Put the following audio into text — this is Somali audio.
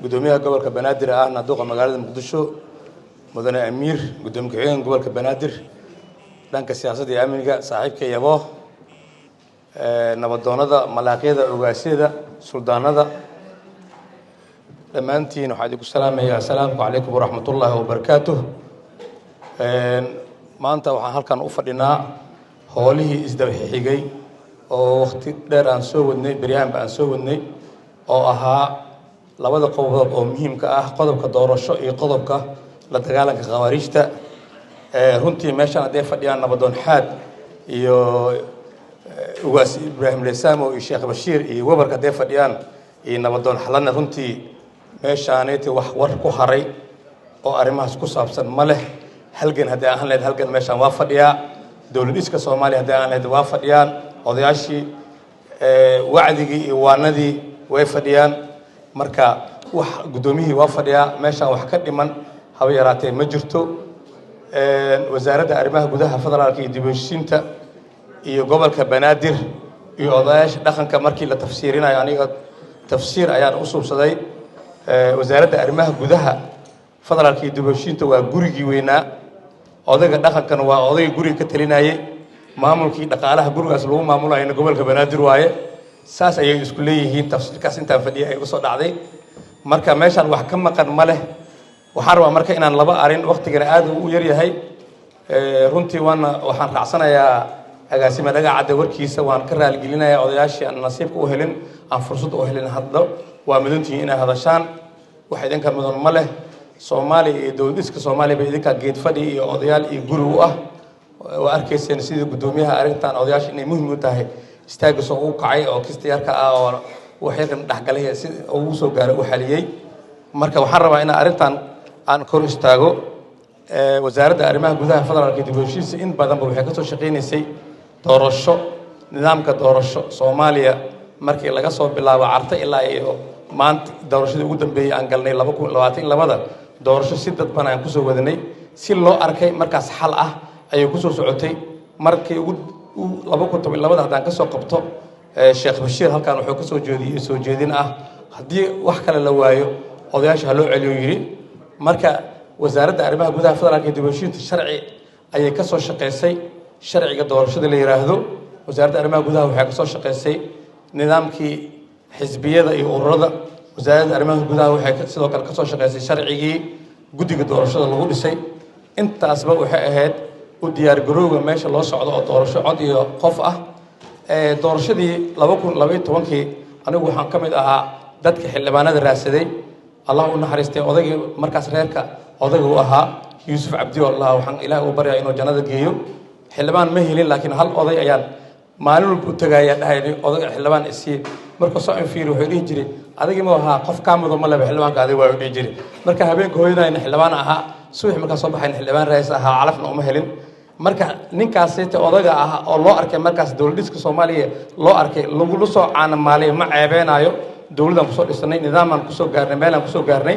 gudoomiyaha gobolka Banaadir ahna duqa magaalada Muqdisho mudane Amiir gudoomiyaha gobolka Banaadir dhanka siyaasadda iyo amniga saaxiibka Yabo nabadoonada malaaqyada ogaasyada suldaanada dhammaantiin waxaan idinku salaamayaa assalaamu calaykum waraxmatullaahi wabarakaatuh maanta waxaan halkan u fadhinaa howlihii isdaba xigay oo waqti dheer aan soo wadnay baryahan baan soo wadnay oo ahaa labada qodob oo muhiimka ah qodobka doorasho iyo qodobka la dagaalanka khawaarijta runtii meeshan haday fadhiyaan nabadoon xaad iyo ugaas Ibrahim Leysamo iyo Sheekh Bashiir iyo wabarka haday fadhiyaan iyo nabadoon xalana runtii meeshaanaytii wax war ku haray oo arrimahaas ku saabsan ma leh halgan haday aan leeyahay halgan meeshan waa fadhiyaa dawladdiska Soomaaliya haday aan leeyahay waa fadhiyaan odayaashii wacdigii iyo waanadii way fadhiyaan marka wax gudoomiyihii waa fadhiyaa meeshan wax ka dhiman haba yaraatee ma jirto wasaaradda arrimaha gudaha federaalka iyo dib-u-heshiisiinta iyo gobolka Banaadir iyo odayaasha dhaqanka markii la tafsiirinayo aniga tafsiir ayaan u suubsaday wasaaradda arrimaha gudaha federaalka iyo dib-u-heshiisiinta waa gurigii weynaa odayga dhaqankana waa odayga guriga ka talinayay maamulkii dhaqaalaha gurigaas lagu maamulayo gobolka Banaadir waaye saas ayay isku leeyihiin tafsiirkaas intaan fadhiyay ay u soo dhacday marka meeshan wax ka maqan ma leh waxaan rabaa marka inaan laba arin waqtigan aad u yar yahay runtii waxaan raacsanayaa agaasima dhagaca warkiisa waan ka raali gelinayaa odayaashii aan nasiibka u helin aan fursad u helin hadda waa mudantii inay hadashaan wax idinka mudan ma leh Soomaaliya iyo dawladdiska Soomaaliya bay idinka geed fadhi iyo odayaal iyo guri u ah waa arkayseen sidii gudoomiyaha arintan odayaasha inay muhiim u tahay istaaga soo u kacay oo kistayaarka ah oo waxaan dhaxgalay si uu soo gaaray u xaliyay marka waxaan rabaa in arintan aan kor istaago wasaaradda arrimaha gudaha federaalka dib-u-heshiisiinta in badan waxay ka soo shaqeynaysay doorasho nidaamka doorasho Soomaaliya markii laga soo bilaabo carta ilaa iyo maanta doorashadii ugu dambeeyay aan galnay 2022 doorasho si dadban aan ku soo wadanay si loo arkay markaas xal ah ayay ku soo socotay markii ugu 2022 hadaan ka soo qabto Sheekh Bashiir halkan wuxuu ka soo jeediyay soo jeedin ah hadii wax kale la waayo odayaasha loo celiyo yiri marka wasaaradda arrimaha gudaha federaalka dib-u-heshiisiinta sharci ayay ka soo shaqeysay sharciga doorashada la yiraahdo wasaaradda arrimaha gudaha waxay ka soo shaqeysay nidaamkii xisbiyada iyo ururada wasaaradda arrimaha gudaha waxay sidoo kale ka soo shaqeysay sharcigii guddiga doorashada lagu dhisay intaasba waxay ahayd u diyaar garowga meesha loo socdo oo doorasho cod iyo qof ah doorashadii 2012 anigu waxaan ka mid ahaa dadka xildhibaanada raadsaday Allah u naxariistay odayga markaas reerka odayga uu ahaa Yuusuf Cabdi Allah waxaan Ilaahay u baryaa inuu jannada geeyo xildhibaan ma helin laakiin hal oday ayaan maalin walba tagaya dhahay odayga xildhibaan isii marka soo infiiro wuxuu dhihi jiray adiga ma aha qof ka mudo ma laba xildhibaanka adiga waa dhihi jiray marka habeenka hooyadayna xildhibaan ahaa subax marka soo baxay xildhibaan ra'iis ahaa calafna uma helin marka ninkaas odayga ah oo loo arkay markaas dawladdiska Soomaaliya loo arkay lagu soo caana maalay ma ceebeenayo dawladdan ku soo dhisnay nidaamkan ku soo gaarnay meelan ku soo gaarnay